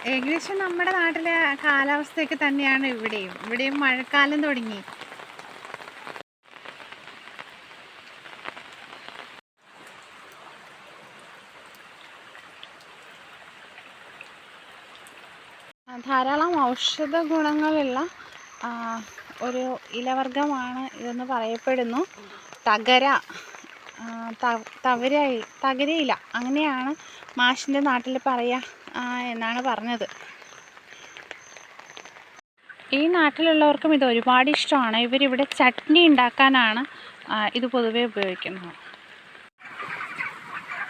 ഏകദേശം നമ്മുടെ നാട്ടിലെ കാലാവസ്ഥയൊക്കെ തന്നെയാണ് ഇവിടെയും മഴക്കാലം തുടങ്ങി. ധാരാളം ഔഷധ ഗുണങ്ങളുള്ള ഒരു ഇലവർഗമാണ് ഇതെന്ന് പറയപ്പെടുന്നു. തകരയില അങ്ങനെയാണ് മാഷിൻ്റെ നാട്ടിൽ പറയുക എന്നാണ് പറഞ്ഞത്. ഈ നാട്ടിലുള്ളവർക്കും ഇത് ഒരുപാട് ഇഷ്ടമാണ്. ഇവരിവിടെ ചട്നി ഉണ്ടാക്കാനാണ് ഇത് പൊതുവെ ഉപയോഗിക്കുന്നത്.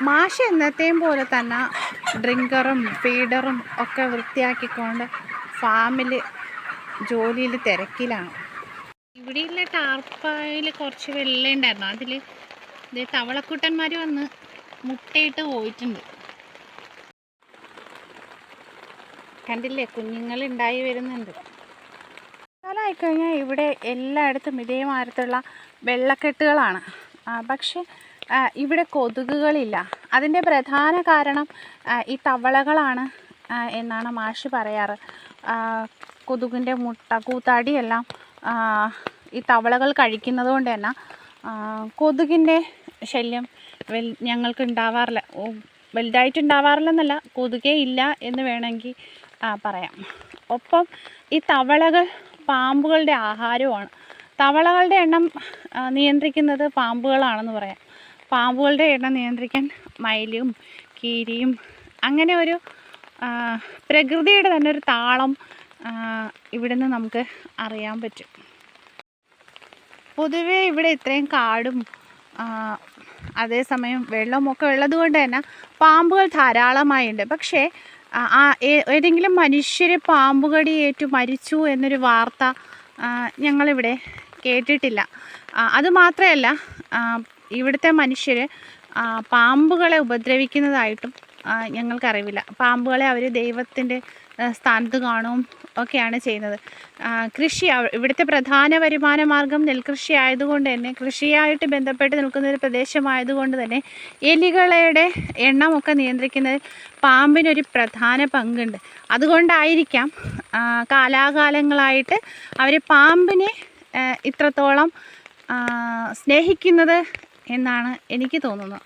മാഷ് എന്നത്തെയും പോലെ തന്നെ ഡ്രിങ്കറും ഫീഡറും ഒക്കെ വൃത്തിയാക്കിക്കൊണ്ട് ഫാമിൽ ജോലിയിൽ തിരക്കിലാണ്. ഇവിടെയുള്ള ടാർപ്പായിൽ കുറച്ച് വെള്ളം ഉണ്ടായിരുന്നു. അതിൽ തവളക്കുട്ടന്മാർ വന്ന് മുട്ടയിട്ട് പോയിട്ടുണ്ട്. കണ്ടില്ലേ, കുഞ്ഞുങ്ങൾ ഉണ്ടായി വരുന്നുണ്ട്. കാലമായിക്കഴിഞ്ഞാൽ ഇവിടെ എല്ലായിടത്തും ഇതേമാരത്തുള്ള വെള്ളക്കെട്ടുകളാണ്. പക്ഷെ ഇവിടെ കൊതുകുകളില്ല. അതിൻ്റെ പ്രധാന കാരണം ഈ തവളകളാണ് എന്നാണ് മാഷ് പറയാറ്. കൊതുകിൻ്റെ മുട്ട കൂത്താടിയെല്ലാം ഈ തവളകൾ കഴിക്കുന്നത് കൊണ്ട് തന്നെ കൊതുകിൻ്റെ ശല്യം ഞങ്ങൾക്ക് ഉണ്ടാവാറില്ല. വലുതായിട്ടുണ്ടാവാറില്ലെന്നല്ല, കൊതുകേ ഇല്ല എന്ന് വേണമെങ്കിൽ പറയാം. ഒപ്പം ഈ തവളകൾ പാമ്പുകളുടെ ആഹാരവുമാണ്. തവളകളുടെ എണ്ണം നിയന്ത്രിക്കുന്നത് പാമ്പുകളാണെന്ന് പറയാം. പാമ്പുകളുടെ എണ്ണം നിയന്ത്രിക്കാൻ മയിലും കീരിയും അങ്ങനെ ഒരു പ്രകൃതിയുടെ തന്നെ ഒരു താളം ഇവിടുന്ന് നമുക്ക് അറിയാൻ പറ്റും. പൊതുവേ ഇവിടെ ഇത്രയും കാടും അതേസമയം വെള്ളമൊക്കെ ഉള്ളതുകൊണ്ട് തന്നെ പാമ്പുകൾ ധാരാളമായുണ്ട്. പക്ഷേ ഏതെങ്കിലും മനുഷ്യർ പാമ്പുകടി ഏറ്റു മരിച്ചു എന്നൊരു വാർത്ത ഞങ്ങളിവിടെ കേട്ടിട്ടില്ല. അതുമാത്രമല്ല, ഇവിടുത്തെ മനുഷ്യർ പാമ്പുകളെ ഉപദ്രവിക്കുന്നതായിട്ടും ഞങ്ങൾക്കറിവില്ല. പാമ്പുകളെ അവർ ദൈവത്തിൻ്റെ സ്ഥാനത്ത് കാണുകയും ഒക്കെയാണ് ചെയ്യുന്നത്. കൃഷി ഇവിടുത്തെ പ്രധാന വരുമാന മാർഗം നെൽകൃഷി ആയതുകൊണ്ട് തന്നെ, കൃഷിയായിട്ട് ബന്ധപ്പെട്ട് നിൽക്കുന്ന ഒരു പ്രദേശമായതുകൊണ്ട് തന്നെ എലികളുടെ എണ്ണമൊക്കെ നിയന്ത്രിക്കുന്നതിൽ പാമ്പിനൊരു പ്രധാന പങ്കുണ്ട്. അതുകൊണ്ടായിരിക്കാം കാലാകാലങ്ങളായിട്ട് അവർ പാമ്പിനെ ഇത്രത്തോളം സ്നേഹിക്കുന്നത് എന്നാണ് എനിക്ക് തോന്നുന്നത്.